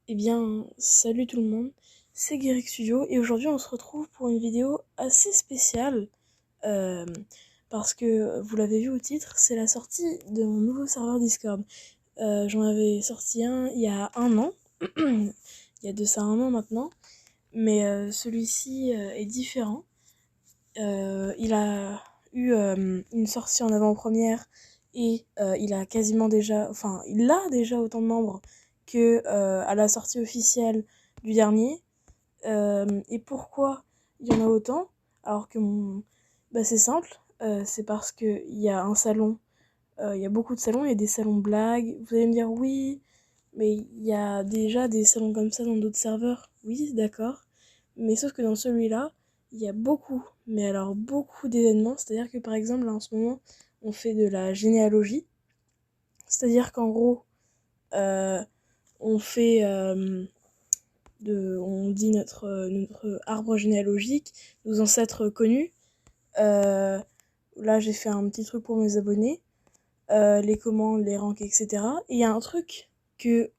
Eh bien, salut tout le monde, c'est Guéric Studio et aujourd'hui on se retrouve pour une vidéo assez spéciale euh, parce que vous l'avez vu au titre, c'est la sortie de mon nouveau serveur Discord. J'en avais sorti un il y a un an, il y a de ça un an maintenant, mais celui-ci est différent. Il a eu une sortie en avant-première et il a quasiment déjà, enfin il a déjà autant de membres que à la sortie officielle du dernier. Et pourquoi il y en a autant alors que bah, c'est simple, c'est parce que il y a un salon, il y a beaucoup de salons, il y a des salons blagues. Vous allez me dire oui, mais il y a déjà des salons comme ça dans d'autres serveurs. Oui, d'accord. Mais sauf que dans celui-là, il y a beaucoup, mais alors beaucoup d'événements. C'est-à-dire que par exemple, là en ce moment, on fait de la généalogie. C'est-à-dire qu'en gros, euh, on fait on dit notre arbre généalogique, nos ancêtres connus. Euh, Là, j'ai fait un petit truc pour mes abonnés, les commandes, les ranks, etc. Et il y a un truc que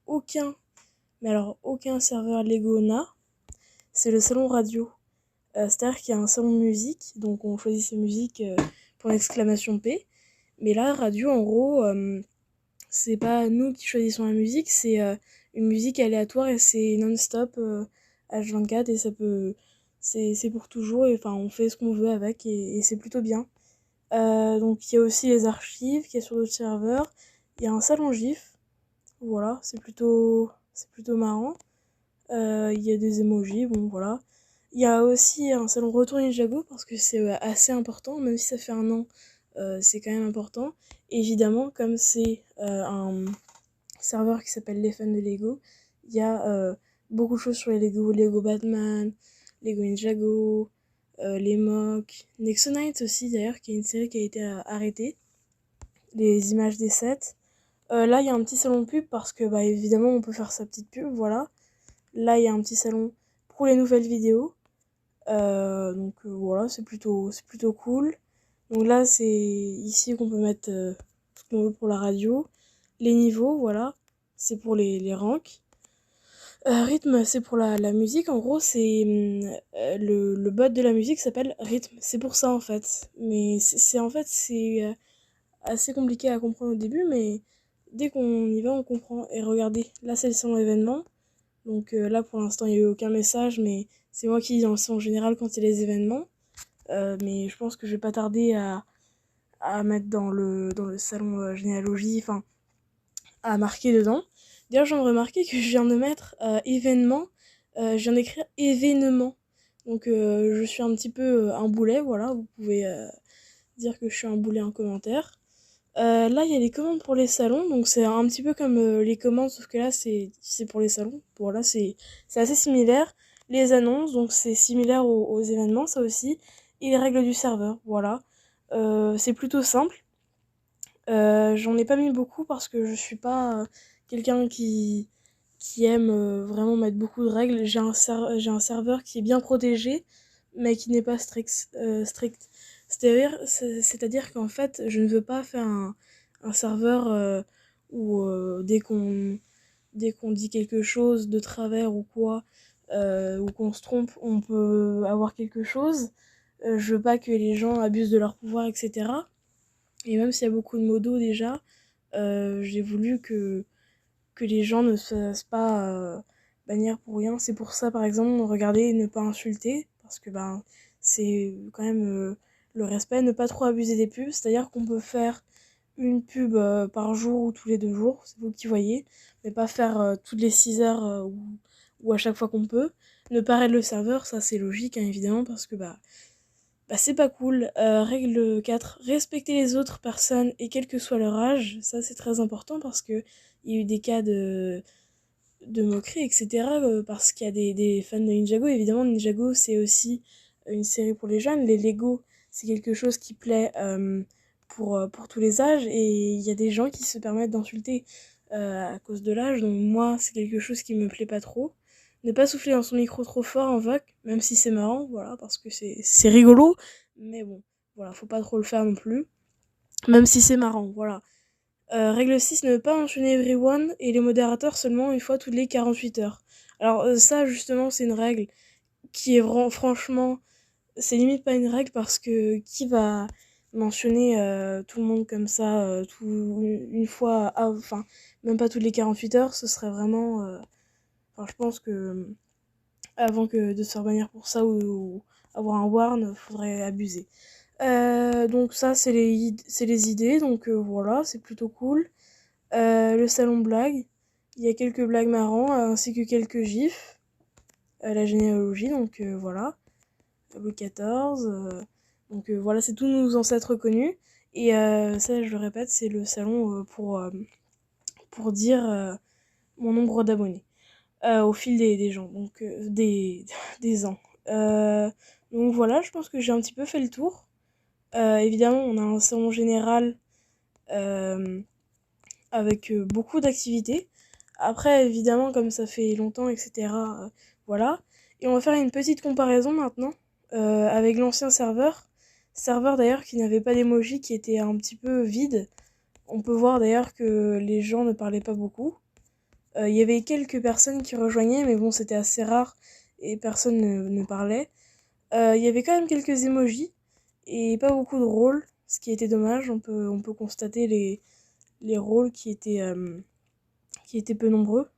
mais alors aucun serveur Lego n'a, c'est le salon radio. C'est-à-dire qu'il y a un salon de musique, donc on choisit ses musiques pour l'exclamation P. Mais là, radio, en gros, c'est pas nous qui choisissons la musique, c'est une musique aléatoire et c'est non-stop H24 et ça peut. C'est pour toujours, et enfin on fait ce qu'on veut avec et c'est plutôt bien. Donc il y a aussi les archives qu'il y a sur d'autres serveurs. Il y a un salon GIF, voilà, c'est plutôt marrant. Il y a des emojis, bon voilà. Il y a aussi un salon Retour Ninjago parce que c'est assez important, même si ça fait un an, c'est quand même important. Et évidemment, comme c'est un serveur qui s'appelle Les Fans de Lego, il y a beaucoup de choses sur les Lego, Lego Batman, Lego Ninjago, les MOC, Nexo Knights aussi d'ailleurs, qui est une série qui a été arrêtée, les images des sets. Là, il y a un petit salon de pub parce que, bah, évidemment, on peut faire sa petite pub, voilà. Là, il y a un petit salon pour les nouvelles vidéos. Donc voilà, c'est plutôt cool. Donc là, c'est ici qu'on peut mettre tout ce qu'on veut pour la radio. Les niveaux, voilà, c'est pour les ranks. Rythme, c'est pour la musique. En gros, c'est le bot de la musique s'appelle Rythme. C'est pour ça en fait. Mais en fait c'est assez compliqué à comprendre au début, mais dès qu'on y va, on comprend. Et regardez, là c'est le salon événement. Donc là pour l'instant il n'y a eu aucun message, mais c'est moi qui dis dans le salon général quand il y a les événements. Mais je pense que je vais pas tarder à mettre dans le salon généalogie, enfin à marquer dedans. D'ailleurs, je viens de remarquer que je viens de mettre événement, je viens d'écrire événement. Donc je suis un petit peu un boulet, voilà, vous pouvez dire que je suis un boulet en commentaire. Là, il y a les commandes pour les salons, donc c'est un petit peu comme les commandes, sauf que là, c'est pour les salons. Voilà, c'est assez similaire. Les annonces, donc c'est similaire aux événements, ça aussi. Et les règles du serveur, voilà. C'est plutôt simple. J'en ai pas mis beaucoup parce que je suis pas quelqu'un qui aime vraiment mettre beaucoup de règles. J'ai un serveur qui est bien protégé, mais qui n'est pas strict. C'est-à-dire qu'en fait, je ne veux pas faire un serveur où dès qu'on dit quelque chose de travers ou quoi, ou qu'on se trompe, on peut avoir quelque chose. Je veux pas que les gens abusent de leur pouvoir, etc. Et même s'il y a beaucoup de modos déjà, j'ai voulu que les gens ne se fassent pas bannir pour rien. C'est pour ça, par exemple, regardez, ne pas insulter, parce que ben, c'est quand même le respect, ne pas trop abuser des pubs, c'est-à-dire qu'on peut faire une pub par jour ou tous les 2 jours, c'est vous qui voyez, mais pas faire toutes les 6 heures ou à chaque fois qu'on peut. Ne pas raid le serveur, ça c'est logique, hein, évidemment, parce que bah, c'est pas cool. Règle 4, respecter les autres personnes et quel que soit leur âge. Ça, c'est très important parce que il y a eu des cas de moquerie, etc. Parce qu'il y a des fans de Ninjago. Évidemment, Ninjago, c'est aussi une série pour les jeunes. Les Lego, c'est quelque chose qui plaît pour tous les âges. Et il y a des gens qui se permettent d'insulter à cause de l'âge. Donc moi, c'est quelque chose qui me plaît pas trop. Ne pas souffler dans son micro trop fort en voc, même si c'est marrant, voilà, parce que c'est rigolo. Mais bon, voilà, faut pas trop le faire non plus. Même si c'est marrant, voilà. Règle 6, ne pas mentionner everyone et les modérateurs seulement une fois toutes les 48 heures. Alors ça justement c'est une règle qui est franchement, c'est limite pas une règle parce que qui va mentionner tout le monde comme ça une fois, enfin même pas toutes les 48 heures, ce serait vraiment, enfin je pense que avant que de se faire bannir pour ça ou avoir un warn, faudrait abuser. Donc ça c'est les idées, donc voilà, c'est plutôt cool. Le salon blague, il y a quelques blagues marrants ainsi que quelques gifs. La généalogie, donc voilà. Louis XIV, donc voilà, c'est tous nos ancêtres connus. Et ça, je le répète, c'est le salon pour dire mon nombre d'abonnés au fil des gens, donc des ans. Euh, donc voilà, je pense que j'ai un petit peu fait le tour. Évidemment, on a un salon général euh, avec beaucoup d'activités. Après, évidemment, comme ça fait longtemps, etc., voilà. Et on va faire une petite comparaison maintenant avec l'ancien serveur. Serveur d'ailleurs qui n'avait pas d'emoji, qui était un petit peu vide. On peut voir d'ailleurs que les gens ne parlaient pas beaucoup. Il y avait quelques personnes qui rejoignaient, mais bon, c'était assez rare et personne ne parlait. Il y avait quand même quelques emojis et pas beaucoup de rôles, ce qui était dommage. On peut constater les rôles qui étaient peu nombreux.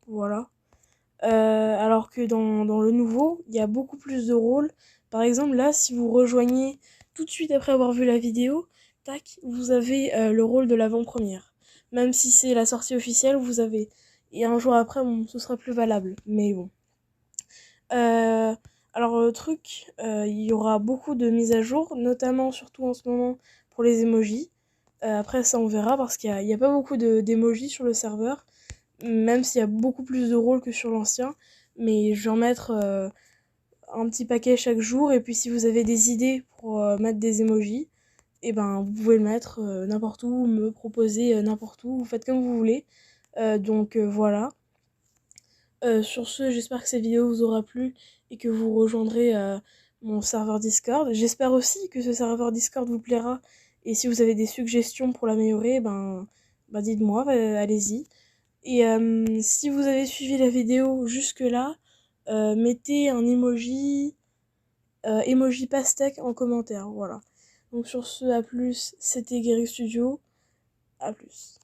Voilà. Alors que dans le nouveau, il y a beaucoup plus de rôles. Par exemple, là, si vous rejoignez tout de suite après avoir vu la vidéo, tac, vous avez le rôle de l'avant-première. Même si c'est la sortie officielle, vous avez. Et un jour après, bon, ce sera plus valable. Mais bon. Euh, alors, le truc, il y aura beaucoup de mises à jour, notamment, surtout en ce moment, pour les emojis. Après, ça, on verra parce qu'il y a pas beaucoup d'emojis sur le serveur, même s'il y a beaucoup plus de rôles que sur l'ancien. Mais je vais en mettre un petit paquet chaque jour. Et puis, si vous avez des idées pour mettre des emojis, et ben, vous pouvez le mettre n'importe où, me proposer n'importe où. Vous faites comme vous voulez. Donc, voilà. Sur ce, j'espère que cette vidéo vous aura plu et que vous rejoindrez mon serveur Discord. J'espère aussi que ce serveur Discord vous plaira. Et si vous avez des suggestions pour l'améliorer, ben dites-moi, allez-y. Et si vous avez suivi la vidéo jusque-là, mettez un emoji pastèque en commentaire. Voilà. Donc sur ce, à plus. C'était Guéry Studio. À plus.